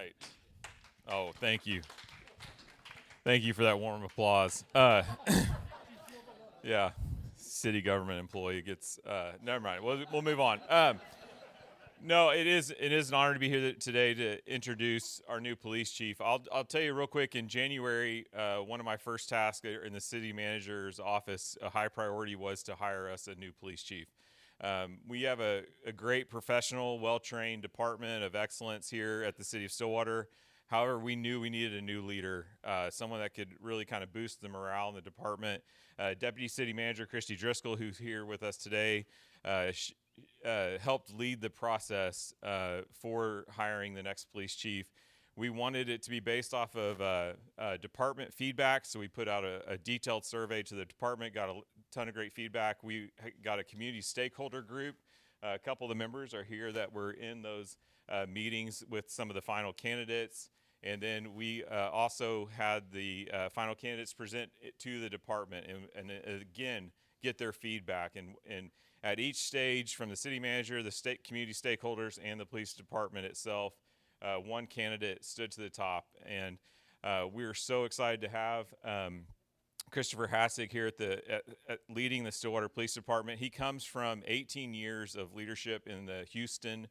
right. Oh, thank you. Thank you for that warm applause. Yeah, city government employee gets. Never mind. We'll move on. No, it is an honor to be here today to introduce our new police chief. I'll tell you real quick. In January, one of my first tasks in the city manager's office, a high priority was to hire us a new police chief. We have a great professional, well-trained department of excellence here at the city of Stillwater. However, we knew we needed a new leader, someone that could really kind of boost the morale in the department. Deputy City Manager Christy Driscoll, who's here with us today, helped lead the process for hiring the next police chief. We wanted it to be based off of department feedback, so we put out a detailed survey to the department, got a ton of great feedback. We got a community stakeholder group. A couple of the members are here that were in those meetings with some of the final candidates. And then we also had the final candidates present it to the department and again, get their feedback. And at each stage, from the city manager, the state community stakeholders, and the police department itself, one candidate stood to the top. And we are so excited to have Christopher Hassig here at leading the Stillwater Police Department. He comes from 18 years of leadership in the Houston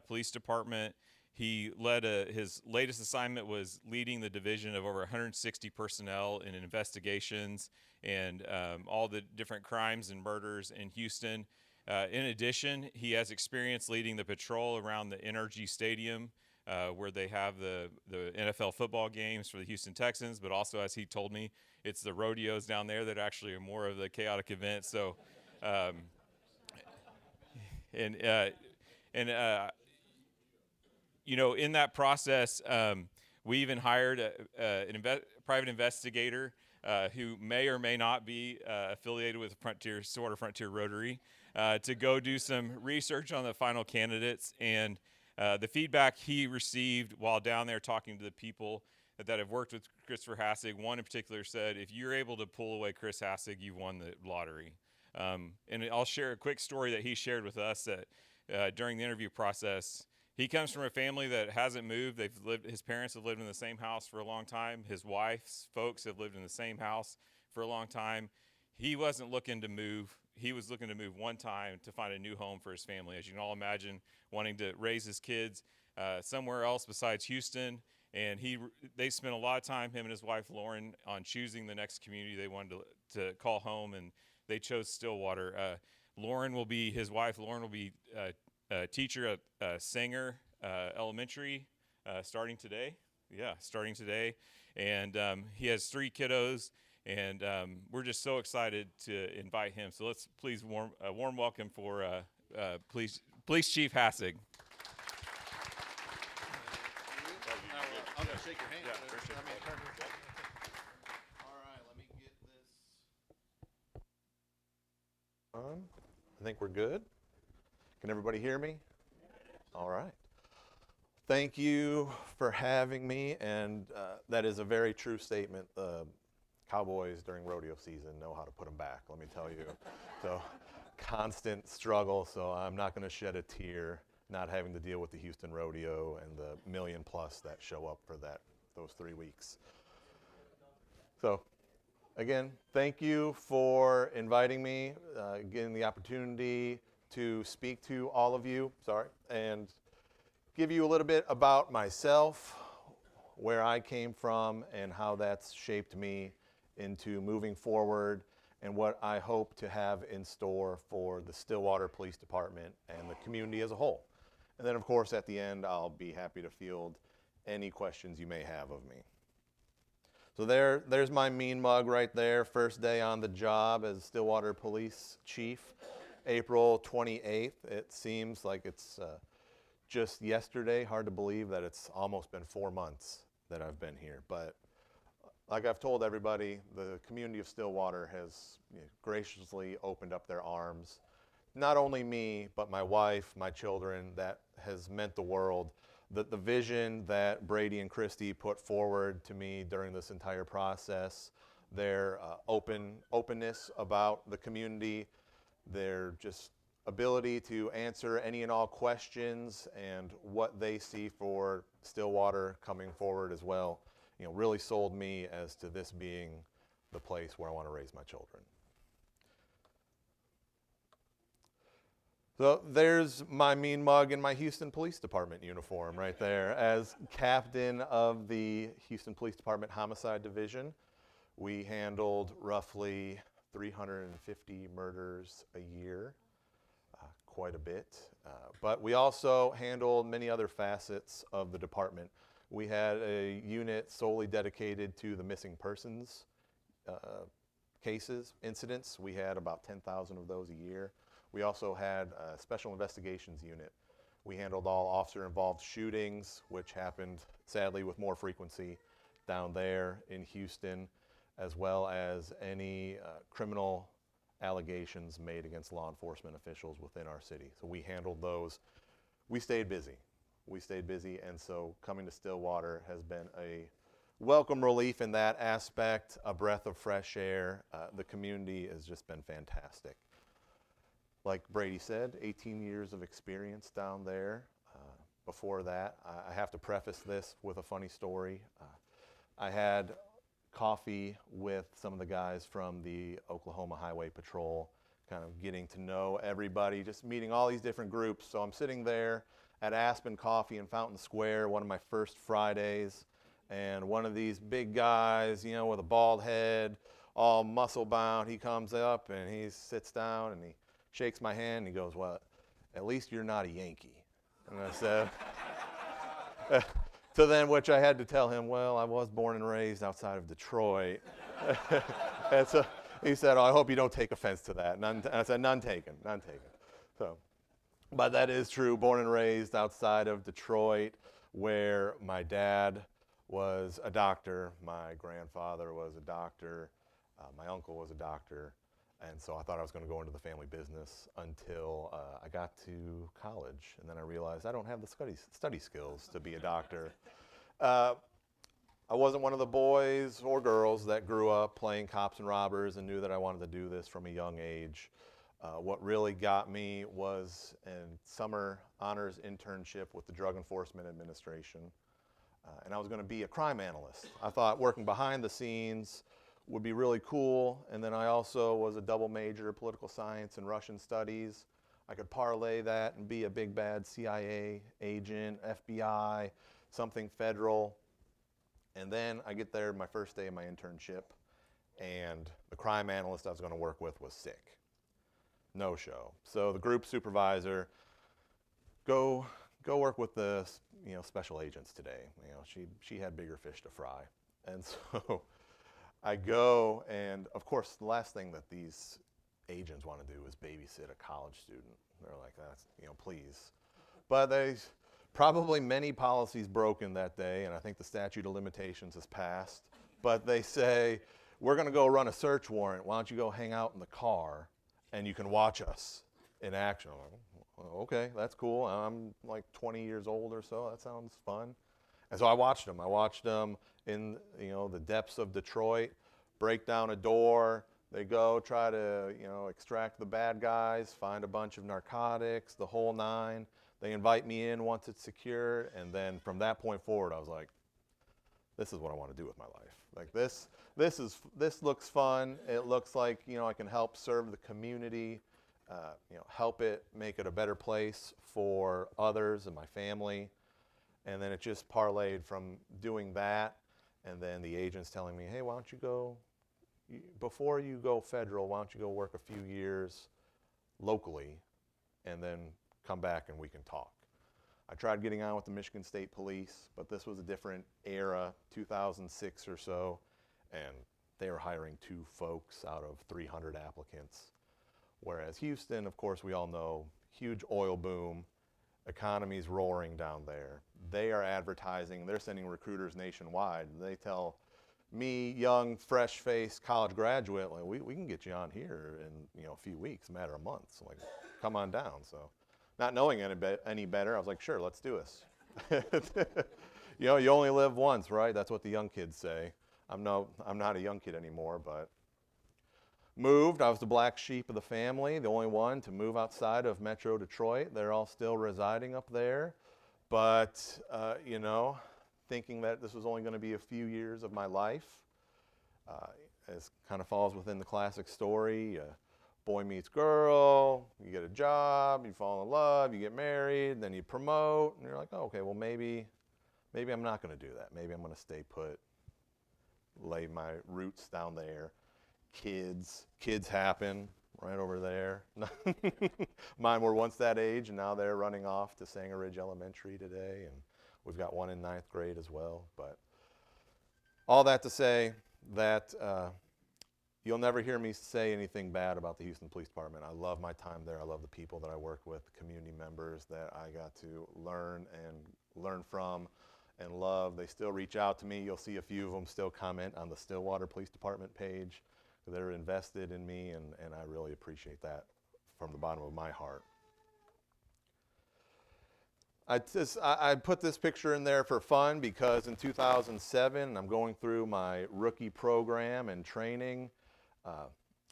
Police Department. He led his latest assignment was leading the division of over 160 personnel in investigations and all the different crimes and murders in Houston. In addition, he has experience leading the patrol around the NRG Stadium, where they have the NFL football games for the Houston Texans, but also, as he told me, it's the rodeos down there that actually are more of the chaotic events. So, and in that process, we even hired a private investigator who may or may not be affiliated with Stillwater Frontier Rotary to go do some research on the final candidates. And the feedback he received while down there talking to the people that have worked with Christopher Hassig, one in particular said, if you're able to pull away Chris Hassig, you've won the lottery. And I'll share a quick story that he shared with us that during the interview process. He comes from a family that hasn't moved. His parents have lived in the same house for a long time. His wife's folks have lived in the same house for a long time. He wasn't looking to move. He was looking to move one time to find a new home for his family. As you can all imagine, wanting to raise his kids somewhere else besides Houston. And they spent a lot of time, him and his wife Lauren, on choosing the next community they wanted to call home, and they chose Stillwater. His wife Lauren will be a teacher at Sanger Elementary starting today. Yeah, starting today. And he has 3 kiddos, and we're just so excited to invite him. So let's please warm welcome for Police Chief Hassig. I'm going to shake your hand. Yeah, appreciate it. All right, let me get this on. I think we're good. Can everybody hear me? All right. Thank you for having me, and that is a very true statement. Cowboys during rodeo season know how to put them back, let me tell you. So, constant struggle, so I'm not going to shed a tear not having to deal with the Houston rodeo and the million plus that show up for those 3 weeks. So, again, thank you for inviting me, getting the opportunity to speak to all of you, and give you a little bit about myself, where I came from, and how that's shaped me into moving forward, and what I hope to have in store for the Stillwater Police Department and the community as a whole. And then, of course, at the end, I'll be happy to field any questions you may have of me. So there's my mean mug right there, first day on the job as Stillwater Police Chief. April 28th. It seems like it's just yesterday. Hard to believe that it's almost been 4 months that I've been here. But like I've told everybody, the community of Stillwater has graciously opened up their arms. Not only me, but my wife, my children. That has meant the world. The vision that Brady and Christy put forward to me during this entire process, their openness about the community, their just ability to answer any and all questions and what they see for Stillwater coming forward as well, really sold me as to this being the place where I want to raise my children. So there's my mean mug in my Houston Police Department uniform right there. As captain of the Houston Police Department Homicide Division, we handled roughly 350 murders a year, quite a bit. But we also handled many other facets of the department. We had a unit solely dedicated to the missing persons cases, incidents. We had about 10,000 of those a year. We also had a special investigations unit. We handled all officer-involved shootings, which happened, sadly, with more frequency down there in Houston, as well as any criminal allegations made against law enforcement officials within our city. So we handled those. We stayed busy. And so coming to Stillwater has been a welcome relief in that aspect, a breath of fresh air. The community has just been fantastic. Like Brady said, 18 years of experience down there. Before that, I have to preface this with a funny story. I had coffee with some of the guys from the Oklahoma Highway Patrol, kind of getting to know everybody, just meeting all these different groups. So I'm sitting there at Aspen Coffee in Fountain Square, one of my first Fridays, and one of these big guys, with a bald head, all muscle bound, he comes up and he sits down and he shakes my hand and he goes, "Well, at least you're not a Yankee." And I said, to then which I had to tell him, "Well, I was born and raised outside of Detroit." And so he said, "Oh, I hope you don't take offense to that." And I said, none taken. So, but that is true, born and raised outside of Detroit, where my dad was a doctor, my grandfather was a doctor, my uncle was a doctor. And so I thought I was going to go into the family business until I got to college. And then I realized I don't have the study skills to be a doctor. I wasn't one of the boys or girls that grew up playing cops and robbers and knew that I wanted to do this from a young age. What really got me was a summer honors internship with the Drug Enforcement Administration. And I was going to be a crime analyst. I thought working behind the scenes would be really cool. And then I also was a double major, political science and Russian studies. I could parlay that and be a big bad CIA agent, FBI, something federal. And then I get there my first day of my internship, and the crime analyst I was going to work with was sick. No show. So the group supervisor, go work with the special agents today. She had bigger fish to fry. And so I go, and of course, the last thing that these agents want to do is babysit a college student. They're like, that's, please. But there's probably many policies broken that day, and I think the statute of limitations has passed. But they say, we're going to go run a search warrant. Why don't you go hang out in the car, and you can watch us in action? I'm like, well, okay, that's cool. I'm like 20 years old or so. That sounds fun. And so I watched them. In the depths of Detroit, break down a door. They go try to extract the bad guys, find a bunch of narcotics, the whole nine. They invite me in once it's secure, and then from that point forward, I was like, this is what I want to do with my life. Like this looks fun. It looks like I can help serve the community, help it make it a better place for others and my family. And then it just parlayed from doing that, and then the agents telling me, hey, why don't you go, before you go federal, why don't you go work a few years locally, and then come back and we can talk. I tried getting on with the Michigan State Police, but this was a different era, 2006 or so, and they were hiring 2 folks out of 300 applicants. Whereas Houston, of course, we all know, huge oil boom, economy's roaring down there. They are advertising, they're sending recruiters nationwide. They tell me, young, fresh-faced college graduate, like, we can get you on here in a few weeks, a matter of months. Like, come on down. So, not knowing any better, I was like, sure, let's do this. You only live once, right? That's what the young kids say. I'm not a young kid anymore, but moved. I was the black sheep of the family, the only one to move outside of Metro Detroit. They're all still residing up there. But, thinking that this was only going to be a few years of my life, it kind of falls within the classic story. Boy meets girl, you get a job, you fall in love, you get married, then you promote, and you're like, oh, okay, well, maybe I'm not going to do that. Maybe I'm going to stay put, lay my roots down there. Kids happen right over there. Mine were once that age, and now they're running off to Sanger Ridge Elementary today, and we've got one in 9th grade as well. But all that to say that you'll never hear me say anything bad about the Houston Police Department. I love my time there. I love the people that I work with, the community members that I got to learn from and love. They still reach out to me. You'll see a few of them still comment on the Stillwater Police Department page. They're invested in me, and I really appreciate that from the bottom of my heart. I put this picture in there for fun because in 2007, I'm going through my rookie program and training.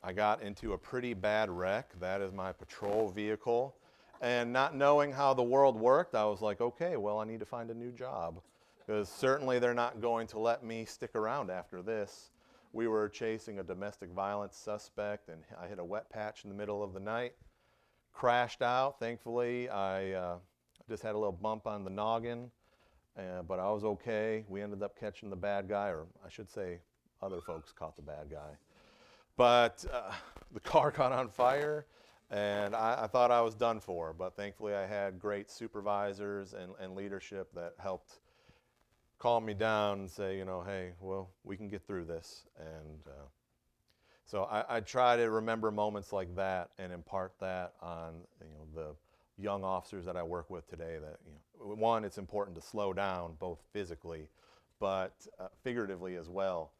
I got into a pretty bad wreck. That is my patrol vehicle. And not knowing how the world worked, I was like, okay, well, I need to find a new job, because certainly they're not going to let me stick around after this. We were chasing a domestic violence suspect, and I hit a wet patch in the middle of the night, crashed out. Thankfully, I just had a little bump on the noggin, but I was okay. We ended up catching the bad guy, or I should say other folks caught the bad guy. But the car caught on fire, and I thought I was done for, but thankfully I had great supervisors and leadership that helped calm me down and say, hey, well, we can get through this. And so I try to remember moments like that and impart that on the young officers that I work with today. That one, it's important to slow down both physically, but figuratively as well.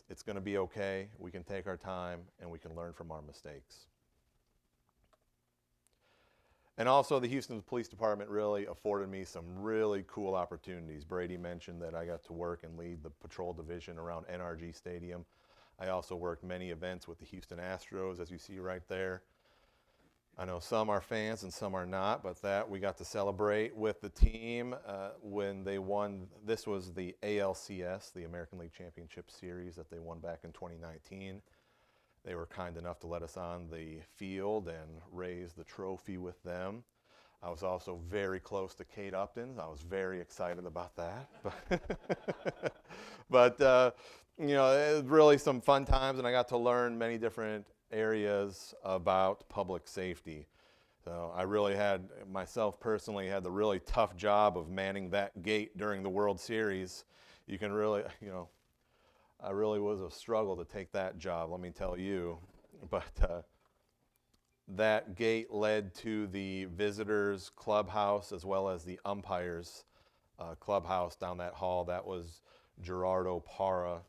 It's going to be okay. We can take our time and we can learn from our mistakes. And also, the Houston Police Department really afforded me some really cool opportunities. Brady mentioned that I got to work and lead the patrol division around NRG Stadium. I also worked many events with the Houston Astros, as you see right there. I know some are fans and some are not, but that we got to celebrate with the team when they won. This was the ALCS, the American League Championship Series that they won back in 2019. They were kind enough to let us on the field and raise the trophy with them. I was also very close to Kate Upton. I was very excited about that. But it was really some fun times, and I got to learn many different areas about public safety. So I really myself personally had the really tough job of manning that gate during the World Series. You can really, I really was a struggle to take that job, let me tell you. But that gate led to the visitors' clubhouse as well as the umpires' clubhouse down that hall. That was Gerardo Parra,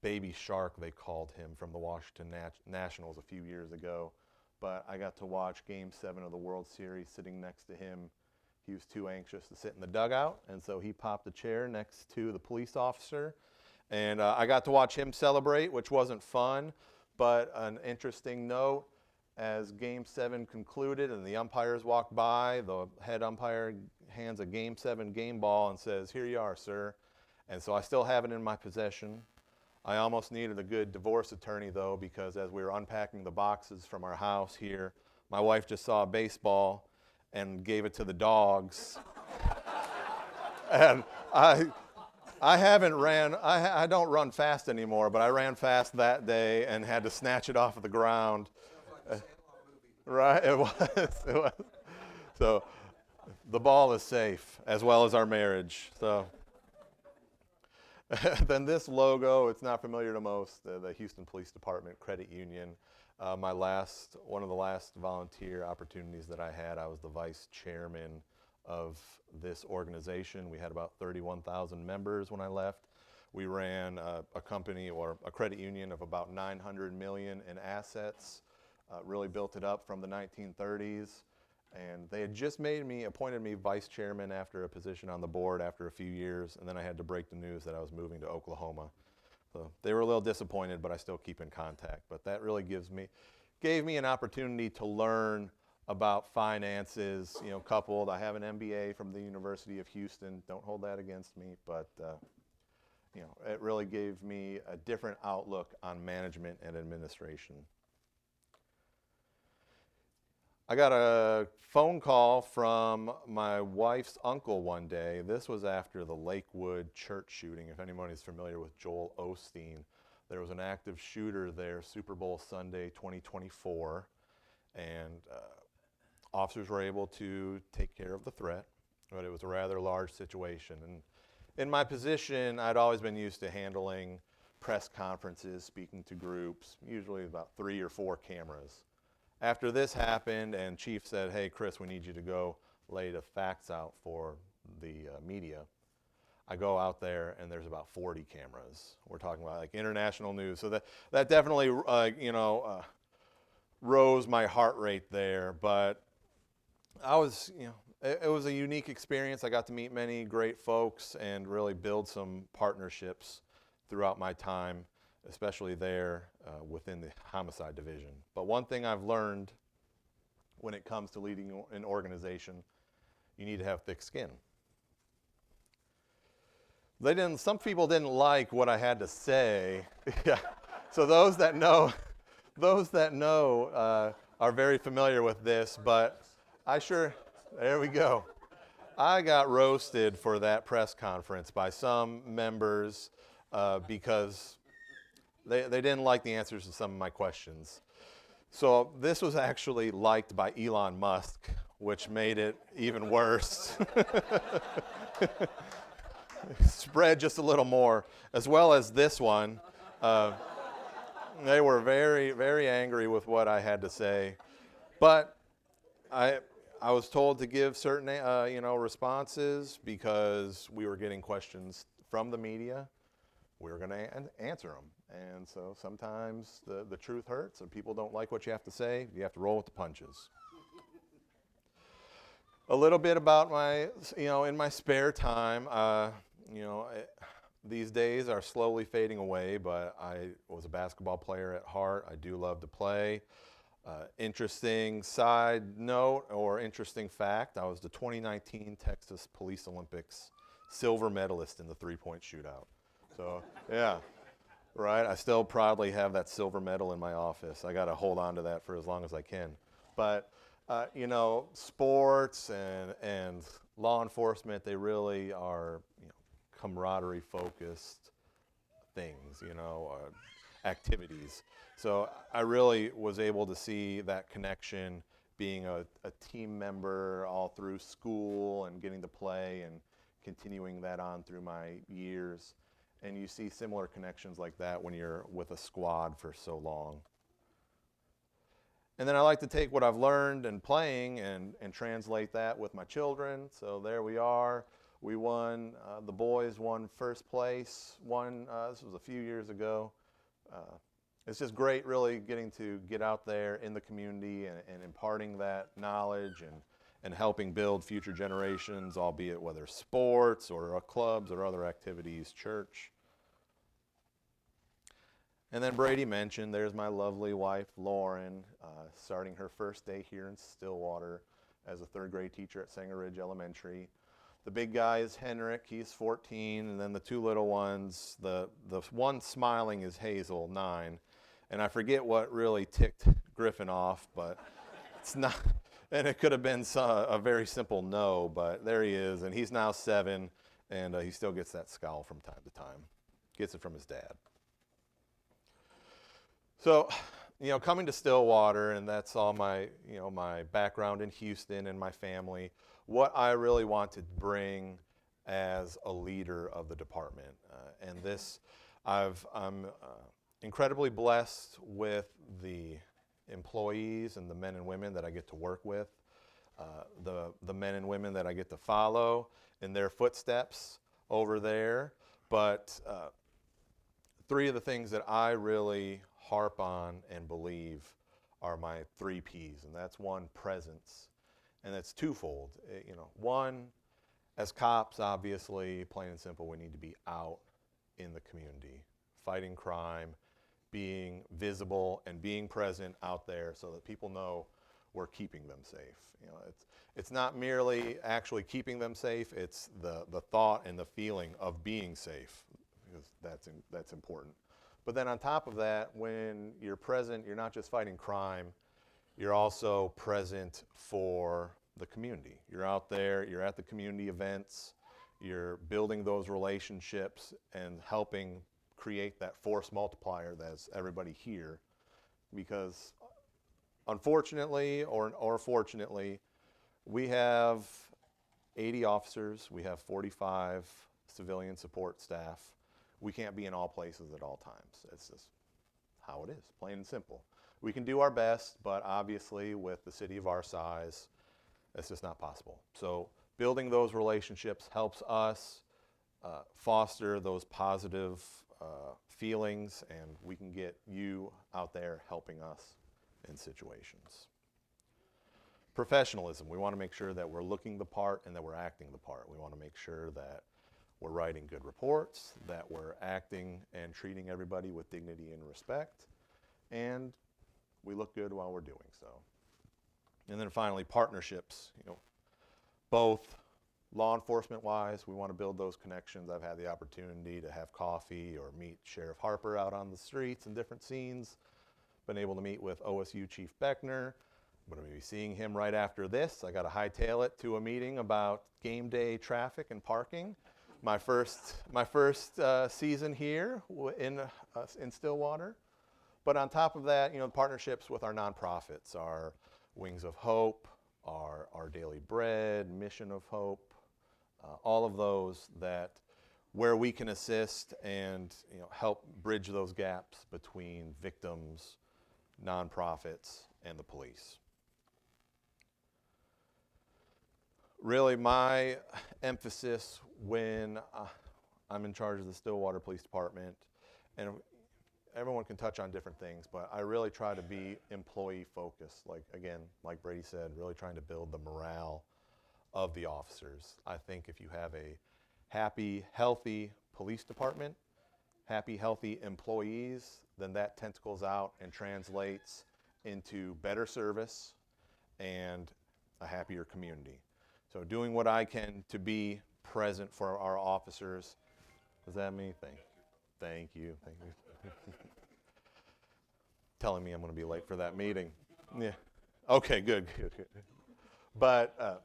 Baby Shark, they called him, from the Washington Nationals a few years ago. But I got to watch Game 7 of the World Series sitting next to him. He was too anxious to sit in the dugout, and so he popped a chair next to the police officer. And I got to watch him celebrate, which wasn't fun, but an interesting note. As Game 7 concluded and the umpires walked by, the head umpire hands a Game 7 game ball and says, "Here you are, sir." And so I still have it in my possession. I almost needed a good divorce attorney, though, because as we were unpacking the boxes from our house here, my wife just saw a baseball and gave it to the dogs. And I don't run fast anymore, but I ran fast that day and had to snatch it off of the ground. Right, it was. So the ball is safe, as well as our marriage. So then this logo, it's not familiar to most, the Houston Police Department Credit Union. One of the last volunteer opportunities that I had, I was the vice chairman of this organization. We had about 31,000 members when I left. We ran a company or a credit union of about 900 million in assets. Really built it up from the 1930s. And they had just appointed me vice chairman after a position on the board after a few years, and then I had to break the news that I was moving to Oklahoma. So they were a little disappointed, but I still keep in contact. But that really gave me an opportunity to learn about finances, coupled. I have an MBA from the University of Houston. Don't hold that against me, but it really gave me a different outlook on management and administration. I got a phone call from my wife's uncle one day. This was after the Lakewood church shooting. If anybody's familiar with Joel Osteen, there was an active shooter there, Super Bowl Sunday 2024, and officers were able to take care of the threat, but it was a rather large situation. And in my position, I'd always been used to handling press conferences, speaking to groups, usually about 3 or 4 cameras. After this happened and Chief said, hey, Chris, we need you to go lay the facts out for the media, I go out there and there's about 40 cameras. We're talking about like international news. So that definitely, rose my heart rate there. But I was, it was a unique experience. I got to meet many great folks and really build some partnerships throughout my time, especially there within the homicide division. But one thing I've learned when it comes to leading an organization, you need to have thick skin. Some people didn't like what I had to say. Yeah. So those that know are very familiar with this, but there we go. I got roasted for that press conference by some members because they didn't like the answers to some of my questions. So this was actually liked by Elon Musk, which made it even worse. Spread just a little more, as well as this one. They were very, very angry with what I had to say. But I was told to give certain responses because we were getting questions from the media. We were going to answer them. And so sometimes the truth hurts and people don't like what you have to say. You have to roll with the punches. A little bit about in my spare time, these days are slowly fading away, but I was a basketball player at heart. I do love to play. Interesting side note or interesting fact, I was the 2019 Texas Police Olympics silver medalist in the three-point shootout. So, yeah, right? I still proudly have that silver medal in my office. I got to hold on to that for as long as I can. But, sports and law enforcement, they really are camaraderie-focused things, activities. So I really was able to see that connection, being a team member all through school and getting to play and continuing that on through my years. And you see similar connections like that when you're with a squad for so long. And then I like to take what I've learned in playing and translate that with my children. So there we are. We won, the boys won first place. This was a few years ago. It's just great really getting to get out there in the community and imparting that knowledge and helping build future generations, albeit whether sports or clubs or other activities, church. And then Brady mentioned, there's my lovely wife, Lauren, starting her first day here in Stillwater as a third grade teacher at Sanger Ridge Elementary. The big guy is Henrik, he's 14, and then the two little ones, the one smiling is Hazel, 9. And I forget what really ticked Griffin off, but it's not, and it could have been a very simple no, but there he is, and he's now 7, and he still gets that scowl from time to time. Gets it from his dad. So, coming to Stillwater, and that's all my, my background in Houston and my family, what I really want to bring as a leader of the department. And this, I'm incredibly blessed with the employees and the men and women that I get to work with, the men and women that I get to follow in their footsteps over there. But 3 of the things that I really harp on and believe are my 3 Ps, and that's 1, presence, and that's twofold. One, as cops, obviously, plain and simple, we need to be out in the community, fighting crime, being visible and being present out there so that people know we're keeping them safe. You know, it's not merely actually keeping them safe, it's the thought and the feeling of being safe, because that's important. But then on top of that, when you're present, you're not just fighting crime, you're also present for the community. You're out there, you're at the community events, you're building those relationships and helping create that force multiplier that's everybody here. Because unfortunately or fortunately, we have 80 officers, we have 45 civilian support staff. We can't be in all places at all times. It's just how it is, plain and simple. We can do our best, but obviously with the city of our size, it's just not possible. So building those relationships helps us foster those positive feelings, and we can get you out there helping us in situations. Professionalism. We want to make sure that we're looking the part and that we're acting the part. We want to make sure that we're writing good reports, that we're acting and treating everybody with dignity and respect, and we look good while we're doing so. And then finally, partnerships. You know, both law enforcement wise, we want to build those connections. I've had the opportunity to have coffee or meet Sheriff Harper out on the streets in different scenes. Been able to meet with OSU Chief Beckner. I'm going to be seeing him right after this. I got to hightail it to a meeting about game day traffic and parking. My first season here in Stillwater. But on top of that, you know, partnerships with our nonprofits, our Wings of Hope, our Daily Bread, Mission of Hope, all of those that where we can assist and, you know, help bridge those gaps between victims, nonprofits, and the police. Really, my emphasis when I'm in charge of the Stillwater Police Department, and everyone can touch on different things, but I really try to be employee focused. Like Brady said, really trying to build the morale of the officers. I think if you have a happy, healthy police department, happy, healthy employees, then that tentacles out and translates into better service and a happier community. So doing what I can to be present for our officers. Does that mean anything? Thank you. Thank you. Telling me I'm going to be late for that meeting. Yeah. Okay, good. But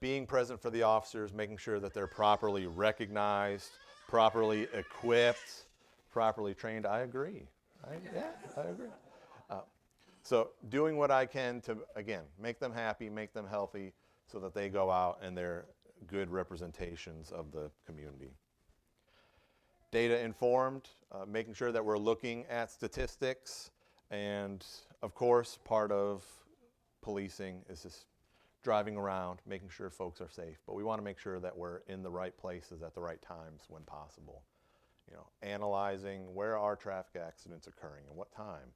being present for the officers, making sure that they're properly recognized, properly equipped, properly trained. I agree. I agree. So doing what I can to, again, make them happy, make them healthy, so that they go out and they're good representations of the community. Data informed, making sure that we're looking at statistics, and of course part of policing is just driving around, making sure folks are safe, but we want to make sure that we're in the right places at the right times when possible. You know, analyzing where are traffic accidents occurring and what time.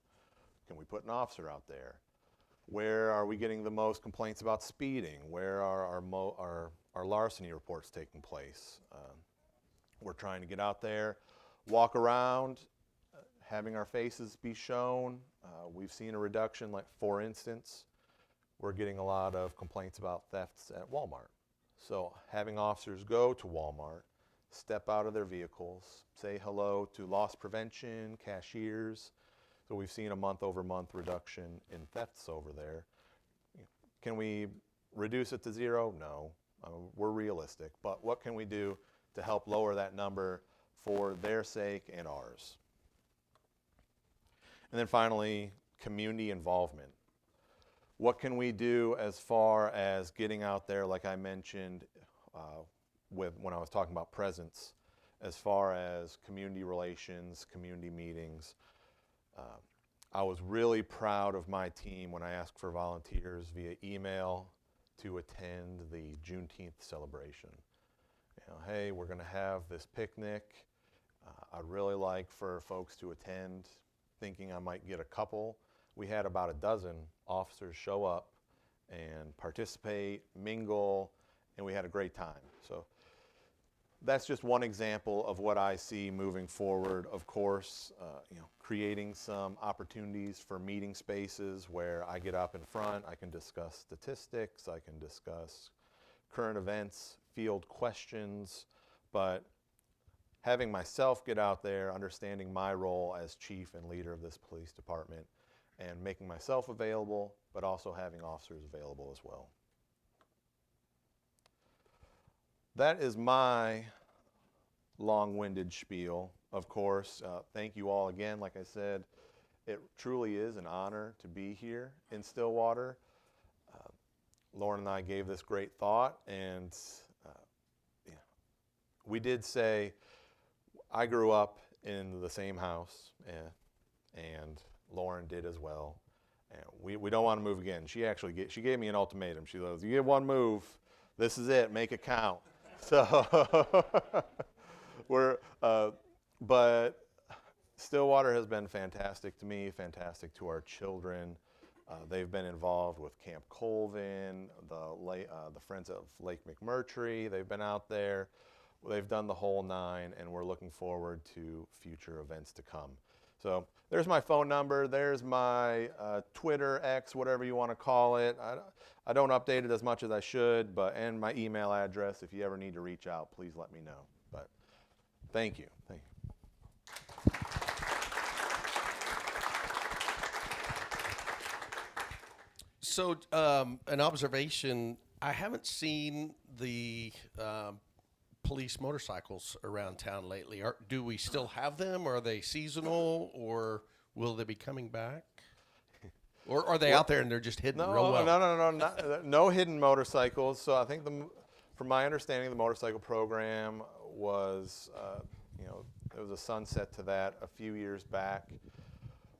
Can we put an officer out there? Where are we getting the most complaints about speeding? Where are our larceny reports taking place? We're trying to get out there, walk around, having our faces be shown. We've seen a reduction, like for instance, we're getting a lot of complaints about thefts at Walmart. So having officers go to Walmart, step out of their vehicles, say hello to loss prevention, cashiers. So we've seen a month-over-month reduction in thefts over there. Can we reduce it to zero? No, we're realistic. But what can we do to help lower that number for their sake and ours? And then finally, community involvement. What can we do as far as getting out there, like I mentioned when I was talking about presence, as far as community relations, community meetings. I was really proud of my team when I asked for volunteers via email to attend the Juneteenth celebration. You know, hey, we're going to have this picnic. I'd really like for folks to attend, thinking I might get a couple. We had about a dozen officers show up and participate, mingle, and we had a great time. So that's just one example of what I see moving forward. Of course, creating some opportunities for meeting spaces where I get up in front, I can discuss statistics, I can discuss current events, field questions, but having myself get out there, understanding my role as chief and leader of this police department, and making myself available, but also having officers available as well. That is my long-winded spiel, of course. Thank you all again. Like I said, it truly is an honor to be here in Stillwater. Lauren and I gave this great thought, and we did say, I grew up in the same house, and Lauren did as well. And we don't want to move again. She gave me an ultimatum. She goes, you get one move, this is it, make it count. So but Stillwater has been fantastic to me, fantastic to our children. They've been involved with Camp Colvin, the Friends of Lake McMurtry. They've been out there. They've done the whole nine, and we're looking forward to future events to come. So there's my phone number. There's my Twitter, X, whatever you want to call it. I don't update it as much as I should, and my email address. If you ever need to reach out, please let me know. But thank you. Thank you. So, an observation, I haven't seen the police motorcycles around town lately. Do we still have them? Are they seasonal, or will they be coming back? Or are they out there and they're just hidden real well? No, no hidden motorcycles. So I think, from my understanding, the motorcycle program was, there was a sunset to that a few years back.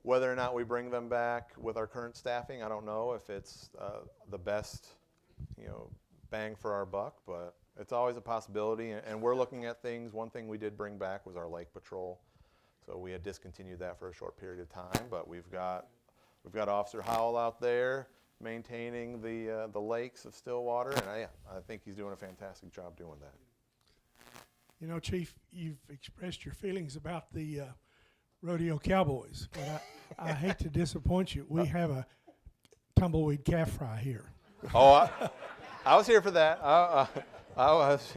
Whether or not we bring them back with our current staffing, I don't know if it's the best, bang for our buck, but it's always a possibility. And we're looking at things. One thing we did bring back was our lake patrol. So we had discontinued that for a short period of time, but we've got Officer Howell out there maintaining the lakes of Stillwater, and I think he's doing a fantastic job doing that. Chief, you've expressed your feelings about the rodeo cowboys, but I hate to disappoint you. We have a tumbleweed calf fry here. Oh, I was here for that. I was,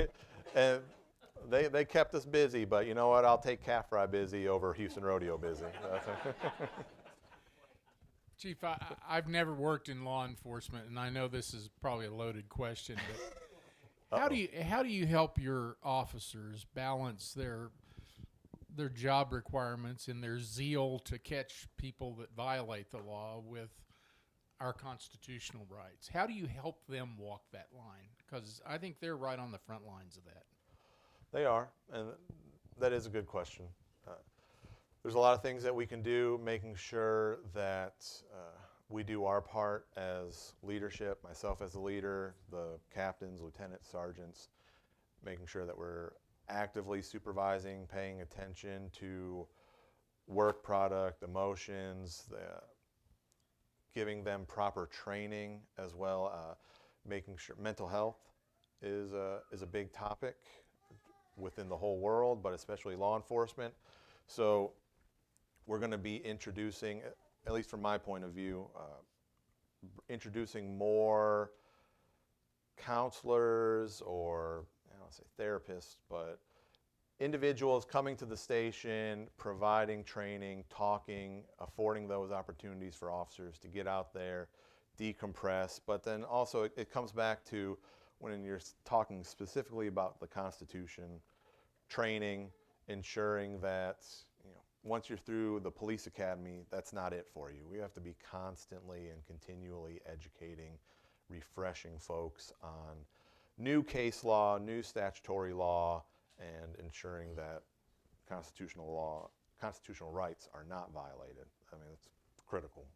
and they kept us busy, but you know what? I'll take calf fry busy over Houston rodeo busy. Chief, I've never worked in law enforcement, and I know this is probably a loaded question, but how do you help your officers balance their job requirements and their zeal to catch people that violate the law with our constitutional rights? How do you help them walk that line? Because I think they're right on the front lines of that. They are, and that is a good question. There's a lot of things that we can do, making sure that we do our part as leadership, myself as a leader, the captains, lieutenants, sergeants, making sure that we're actively supervising, paying attention to work product, emotions, giving them proper training as well, making sure mental health is a big topic within the whole world, but especially law enforcement. So we're going to be introducing, at least from my point of view, introducing more counselors, or I don't want to say therapists, but individuals coming to the station, providing training, talking, affording those opportunities for officers to get out there, decompress. But then also it comes back to when you're talking specifically about the Constitution, training, ensuring that once you're through the police academy, that's not it for you. We have to be constantly and continually educating, refreshing folks on new case law, new statutory law, and ensuring that constitutional rights are not violated. I mean, it's critical.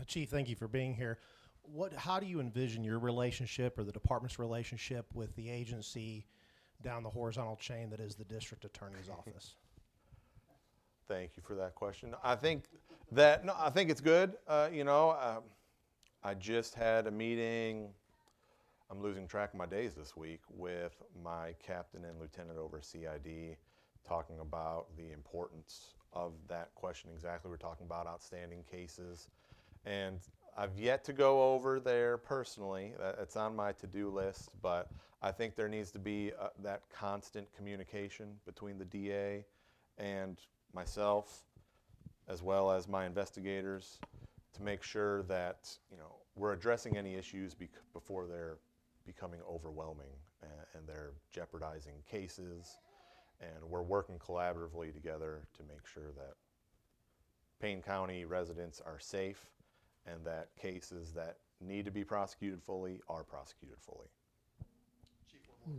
Chief, thank you for being here. How do you envision your relationship, or the department's relationship, with the agency down the horizontal chain that is the district attorney's office? Thank you for that question. I think it's good. I just had a meeting, I'm losing track of my days this week with my captain and lieutenant over CID talking about the importance of that question exactly. We're talking about outstanding cases. And I've yet to go over there personally. It's on my to-do list, but I think there needs to be that constant communication between the DA and myself, as well as my investigators, to make sure that we're addressing any issues before they're becoming overwhelming and they're jeopardizing cases. And we're working collaboratively together to make sure that Payne County residents are safe and that cases that need to be prosecuted fully are prosecuted fully.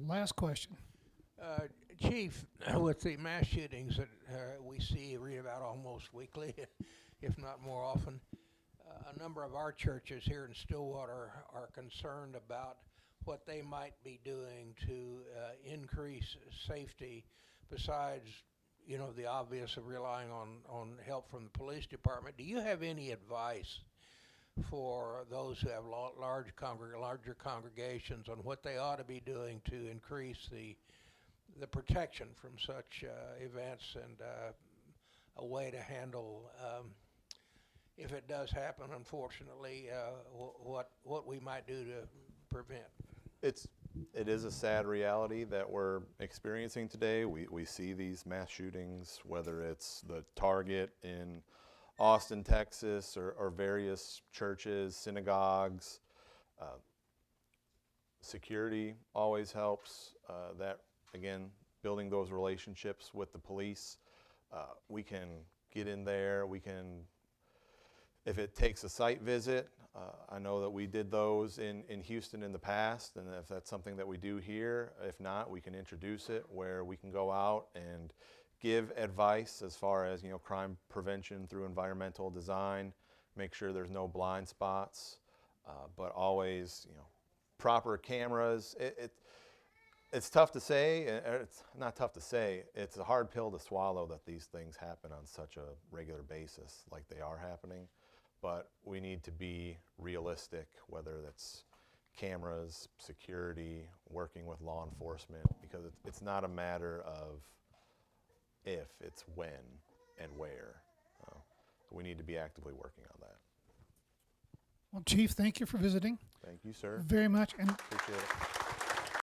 Last question. Chief, with the mass shootings that we see, read about almost weekly, if not more often, a number of our churches here in Stillwater are concerned about what they might be doing to increase safety besides, the obvious of relying on help from the police department. Do you have any advice for those who have larger congregations on what they ought to be doing to increase the protection from such events and a way to handle if it does happen, unfortunately, what we might do to prevent? It is a sad reality that we're experiencing today. We see these mass shootings, whether it's the Target in Austin, Texas, or various churches, synagogues. Security always helps. That, again, building those relationships with the police. We can get in there. We can, if it takes a site visit, I know that we did those in Houston in the past, and if that's something that we do here, if not, we can introduce it where we can go out and give advice as far as crime prevention through environmental design, make sure there's no blind spots, but always proper cameras. It's tough to say. It's not tough to say. It's a hard pill to swallow that these things happen on such a regular basis, like they are happening. But we need to be realistic, whether that's cameras, security, working with law enforcement, because it's not a matter of if, it's when and where. We need to be actively working on that. Well, Chief, thank you for visiting Thank you, sir. very much. And Appreciate it.